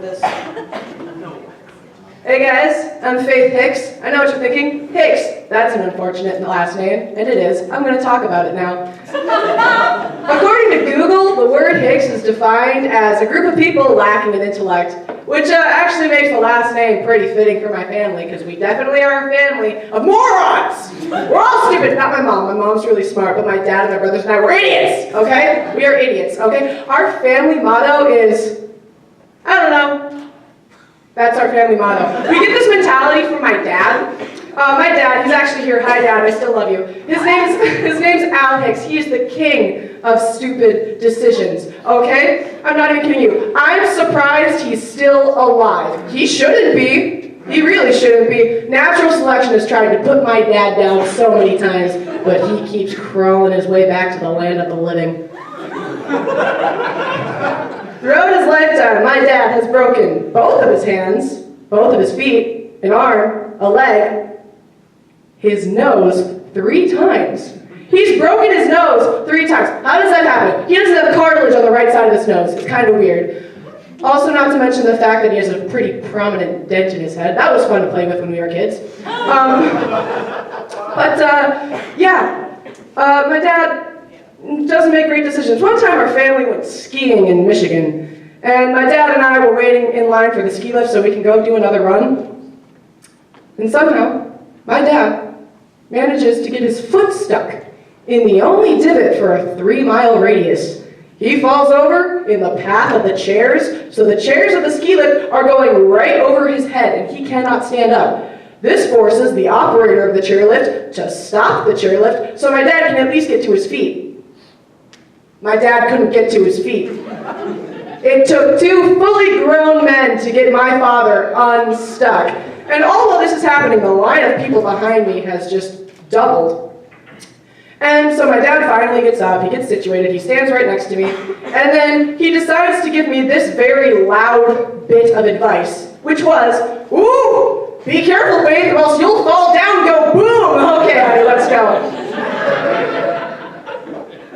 this. Hey guys, I'm Faith Hicks. I know what you're thinking. Hicks, that's an unfortunate last name, and it is. I'm going to talk about it now. According to Google, the word Hicks is defined as a group of people lacking in intellect, which actually makes the last name pretty fitting for my family, because we definitely are a family of morons! We're all stupid. Not my mom. My mom's really smart, but my dad and my brothers and I, we're idiots, okay? We are idiots, okay? Our family motto is, I don't know. That's our family motto. We get this mentality from my dad. My dad, he's actually here. Hi, Dad. I still love you. His name's Al Hicks. He is the king of stupid decisions. Okay? I'm not even kidding you. I'm surprised he's still alive. He shouldn't be. He really shouldn't be. Natural selection has tried to put my dad down so many times, but he keeps crawling his way back to the land of the living. Throughout his lifetime, my dad has broken both of his hands, both of his feet, an arm, a leg, his nose 3 times. He's broken his nose 3 times. How does that happen? He doesn't have cartilage on the right side of his nose. It's kind of weird. Also, not to mention the fact that he has a pretty prominent dent in his head. That was fun to play with when we were kids. My dad doesn't make great decisions. One time our family went skiing in Michigan, and my dad and I were waiting in line for the ski lift so we can go do another run. And somehow, my dad manages to get his foot stuck in the only divot for a 3-mile radius. He falls over in the path of the chairs, so the chairs of the ski lift are going right over his head, and he cannot stand up. This forces the operator of the chairlift to stop the chairlift so my dad can at least get to his feet. My dad couldn't get to his feet. It took 2 fully grown men to get my father unstuck. And all while this is happening, the line of people behind me has just doubled. And so my dad finally gets up, he gets situated, he stands right next to me, and then he decides to give me this very loud bit of advice, which was, "Ooh, be careful, Faith, or else you'll fall down and go boom." Okay, honey, let's go.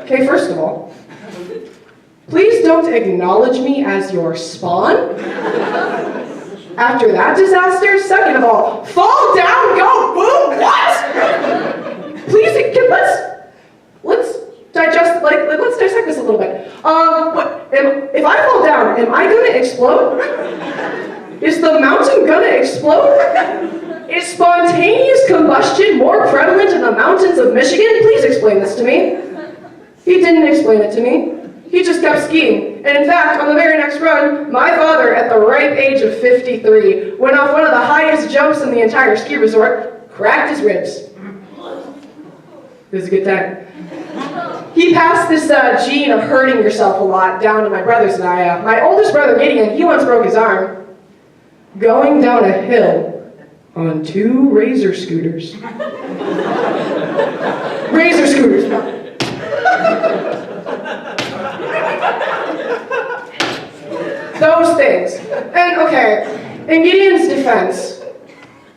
Okay, first of all, please don't acknowledge me as your spawn. After that disaster, second of all, fall down, go boom, what? Please, let's digest, let's dissect this a little bit. If I fall down, am I gonna explode? Is the mountain gonna explode? Is spontaneous combustion more prevalent in the mountains of Michigan? Please explain this to me. He didn't explain it to me. He just kept skiing. And in fact, on the very next run, my father, at the ripe age of 53, went off one of the highest jumps in the entire ski resort, cracked his ribs. It was a good time. He passed this gene of hurting yourself a lot down to my brothers and I. My oldest brother, Gideon, he once broke his arm going down a hill on 2 razor scooters. Razor scooters. Those things. And okay, in Gideon's defense,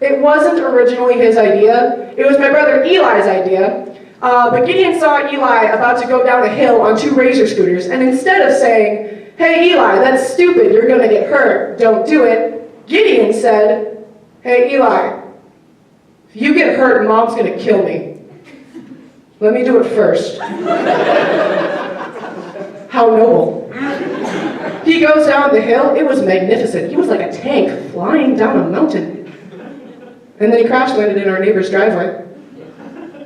it wasn't originally his idea. It was my brother Eli's idea. But Gideon saw Eli about to go down a hill on 2 razor scooters, and instead of saying, "Hey Eli, that's stupid, you're gonna get hurt, don't do it," Gideon said, "Hey Eli, if you get hurt, Mom's gonna kill me. Let me do it first." How noble. He goes down the hill. It was magnificent. He was like a tank flying down a mountain. And then he crash landed in our neighbor's driveway.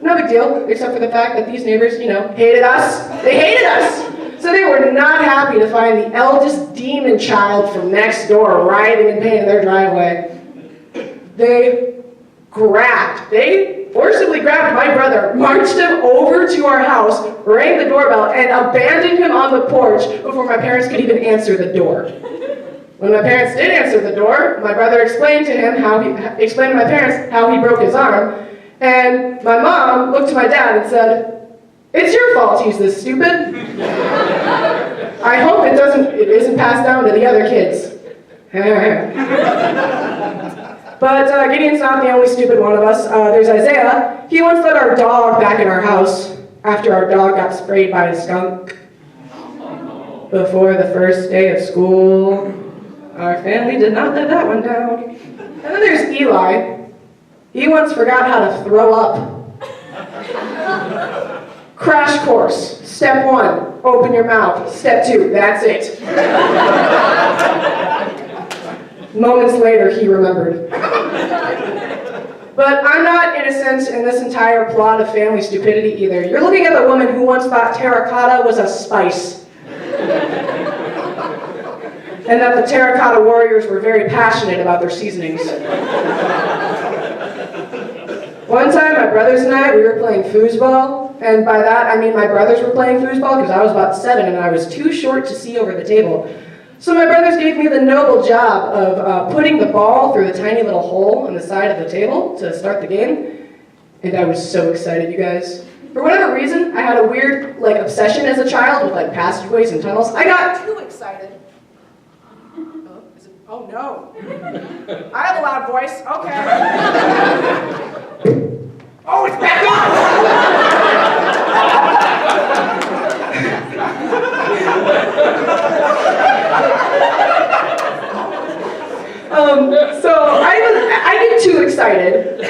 No big deal, except for the fact that these neighbors, hated us. They hated us! So they were not happy to find the eldest demon child from next door writhing in pain in their driveway. They forcibly grabbed my brother, marched him over to our house, rang the doorbell, and abandoned him on the porch before my parents could even answer the door. When my parents did answer the door, my brother explained to my parents how he broke his arm, and my mom looked to my dad and said, "It's your fault he's this stupid. I hope it isn't passed down to the other kids." But Gideon's not the only stupid one of us. There's Isaiah. He once let our dog back in our house after our dog got sprayed by a skunk. Before the first day of school, Our family did not live that one down. And then there's Eli. He once forgot how to throw up. Crash course. Step 1, open your mouth. Step 2, that's it. Moments later, he remembered. But I'm not innocent in this entire plot of family stupidity either. You're looking at a woman who once thought terracotta was a spice. And that the terracotta warriors were very passionate about their seasonings. One time, my brothers and I, we were playing foosball, and by that I mean my brothers were playing foosball because I was about 7 and I was too short to see over the table. So my brothers gave me the noble job of putting the ball through the tiny little hole on the side of the table to start the game, and I was so excited, you guys. For whatever reason, I had a weird obsession as a child with passageways and tunnels. I got too excited. Oh no. I have a loud voice. Okay. Oh, it's back on! So I get too excited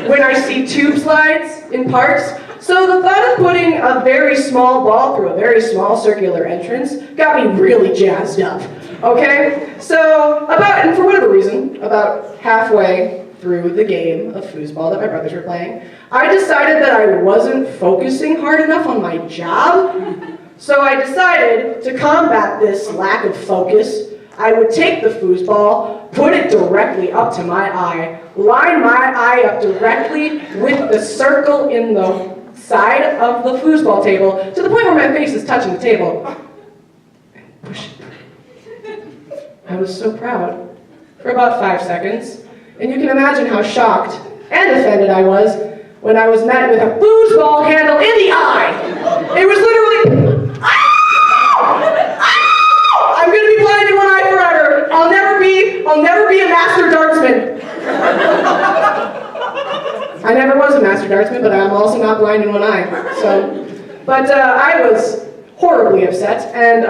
when I see tube slides in parks. So the thought of putting a very small ball through a very small circular entrance got me really jazzed up. Okay? So, and for whatever reason, about halfway through the game of foosball that my brothers were playing, I decided that I wasn't focusing hard enough on my job. So I decided to combat this lack of focus, I would take the foosball, put it directly up to my eye, line my eye up directly with the circle in the side of the foosball table, to the point where my face is touching the table, and push it. I was so proud for about 5 seconds, and you can imagine how shocked and offended I was when I was met with a foosball handle in the eye. It was literally, I'm gonna be blind in one eye forever. I'll never be a master dartsman. I never was a master dartsman, but I'm also not blind in one eye. But I was horribly upset, and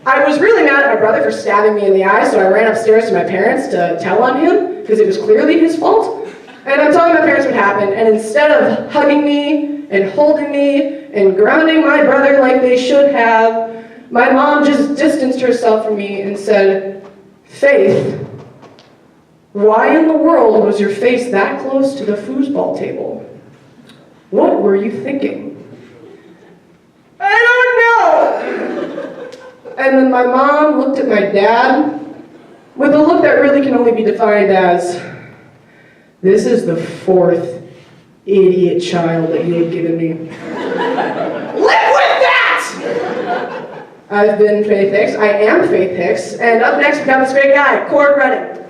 I was really mad at my brother for stabbing me in the eye, so I ran upstairs to my parents to tell on him, because it was clearly his fault. And I'm telling my parents what happened, and instead of hugging me and holding me and grounding my brother like they should have, my mom just distanced herself from me and said, "Faith, why in the world was your face that close to the foosball table? What were you thinking?" I don't know. And then my mom looked at my dad with a look that really can only be defined as, "This is the 4th idiot child that you have given me." Live with that! I've been Faith Hicks. I am Faith Hicks. And up next, we got this great guy, Cord Redding.